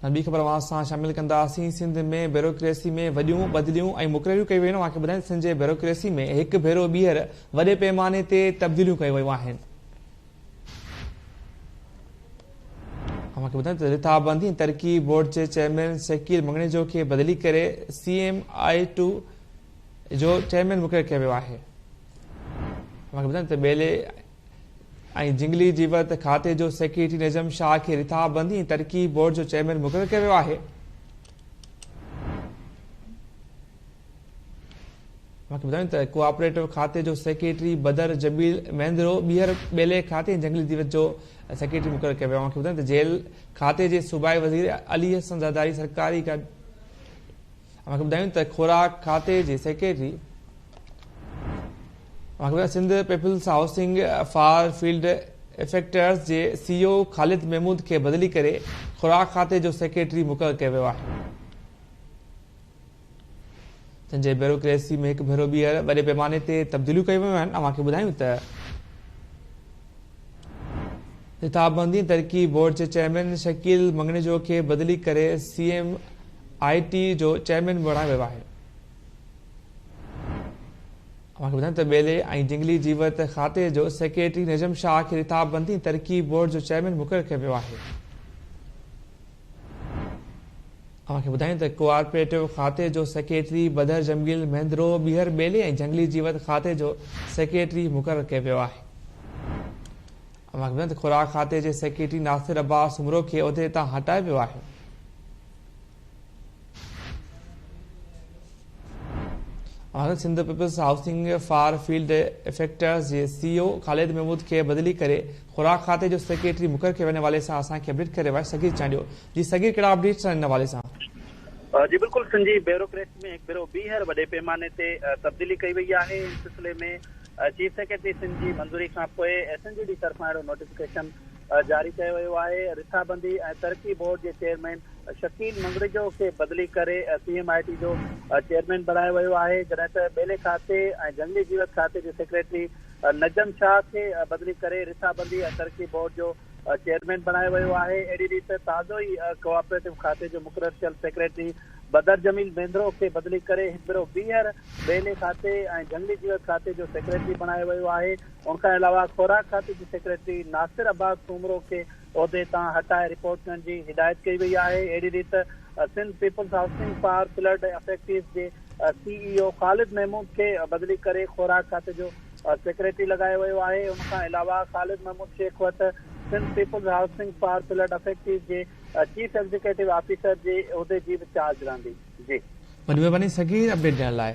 ॿी ख़बर असां शामिल कंदासीं। सिंध में ब्यूरोक्रेसी में वॾियूं बदिलियूं ऐं मुक़ररियूं कयूं वयूं आहिनि। ॿुधाईं सिंध जे ब्यूरोक्रेसी में हिकु भेरो ॿीहर वॾे पैमाने ते तब्दीलियूं कयूं वयूं आहिनि। ॿुधायूं त रिथाबंदी तरक़ी बोर्ड जे चेयरमैन शकील मंगणेजो खे बदिली करे CMI2 जो चेयरमैन मुक़ररु कयो वियो आहे। ॿुधायूं त ॿेले ऐं झंगली जीवत खाते जो सेक्रेटरी नजम शाह खे रिथाबंदी तरक़ी बोर्ड जो चेयरमैन मुक़ररु कयो वियो आहे। ॿुधायूं त कोऑपरेटिव खाते जो सेक्रेटरी बदर जमील महेंद्रो ॿीहर ॿेले खाते झंगली जीवत जो सेक्रेटरी मुक़ररु कयो वियो आहे। ॿुधायूं त जेल खाते जे सूबाई वज़ीर अली हसन ज़रदारी सरकारी ॿुधायूं त खुराक खाते जे secretary Sindh peoples housing for field effectors जे CEO ख़ालिद महमूद खे बदिली करे खुराक खाते जो सेक्रेटरी मुक़ररु कयो वियो आहे। जंहिंजे ब्यूरोक्रेसी में हिकु भेरो ॿीहर वॾे पैमाने ते तब्दीलियूं कयूं वयूं आहिनि। अव्हांखे ॿुधायूं त रिथाबंदी तरक़ी बोर्ड जे चेयरमैन शकील मंगणेजो खे बदिली करे CMIT जो चेयरमैन बणायो वियो आहे। ॿुधायूं त ॿेले ऐं झंगली जीवत खाते जो सेक्रेटरी नजम शाह खे रिथाबंदी तरक़ी बोर्ड जो चेयरमैन मुक़ररु कयो वियो आहे। ॿुधायूं त कोऑपरेटिव खाते जो सेक्रेटरी बदर जमील महेंद्रो ॿीहर ॿेले ऐं झंगली जीवत खाते जो सेक्रेटरी मुक़ररु कयो वियो आहे। ॿुधायूं त खुराक खाते जे सेक्रेटरी नासिर अब्बास उमरो खे उहिदे तां हटायो वियो आहे। Sindh peoples housing for field effectors जे CEO ख़ालिद महमूद खे बदिली करे खुराक खाते जो सेक्रेटरी मुक़ररु कयो वञे वाले सां असांखे अपडेट करे वियो आहे। सगीर चांडियो जी, सगीर कहिड़ा अपडेट्स आहिनि हिन हवाले सां? जी बिल्कुलु सिंधी ब्यूरोक्रेसी में हिकु भेरो ॿीहर वॾे पैमाने ते तब्दीली कई वई आहे। इन सिलसिले में चीफ सेक्रेटरी सिंध जी मंज़ूरी खां पोइ SNGD तरफ़ां अहिड़ो नोटिफिकेशन जारी कयो वियो आहे। रिथाबंदी ऐं तरक़ी बोर्ड जे चेयरमैन शकील मंगणेजो खे बदिली करे CMIT जो चेयरमैन बणायो वियो आहे। जॾहिं त ॿेले खाते ऐं झंगली जीवत खाते जे सेक्रेटरी नजम शाह खे बदिली करे रिथाबंदी ऐं तरक़ी बोर्ड जो चेयरमैन बणायो वियो आहे। अहिड़ी रीति ताज़ो ई कोऑपरेटिव खाते जो मुक़ररु थियल सेक्रेटरी बदर जमील महेंद्रो खे बदिली करे हिकु भेरो ॿीहर ॿेले खाते ऐं झंगली जीवत खाते जो सेक्रेटरी बणायो वियो आहे। उनखां अलावा खुराक खाते जी सेक्रेटरी नासिर अब्बास उमरो खे उहिदे तां हटाए रिपोर्ट करण जी हिदायत कई वई आहे। अहिड़ी रीति Sindh peoples housing for flood effectives जे CEO ख़ालिद महमूद खे बदिली करे खुराक खाते जो सेक्रेटरी लॻायो वियो आहे। उनखां अलावा ख़ालिद महमूद शेख वटि Sindh peoples housing for flood effectives जे चीफ एग्जीक्यूटिव ऑफिसर जे उहिदे जी बि चार्ज रहंदी। जी वॾी महिरबानी सगीर अपडेट ॾियण लाइ।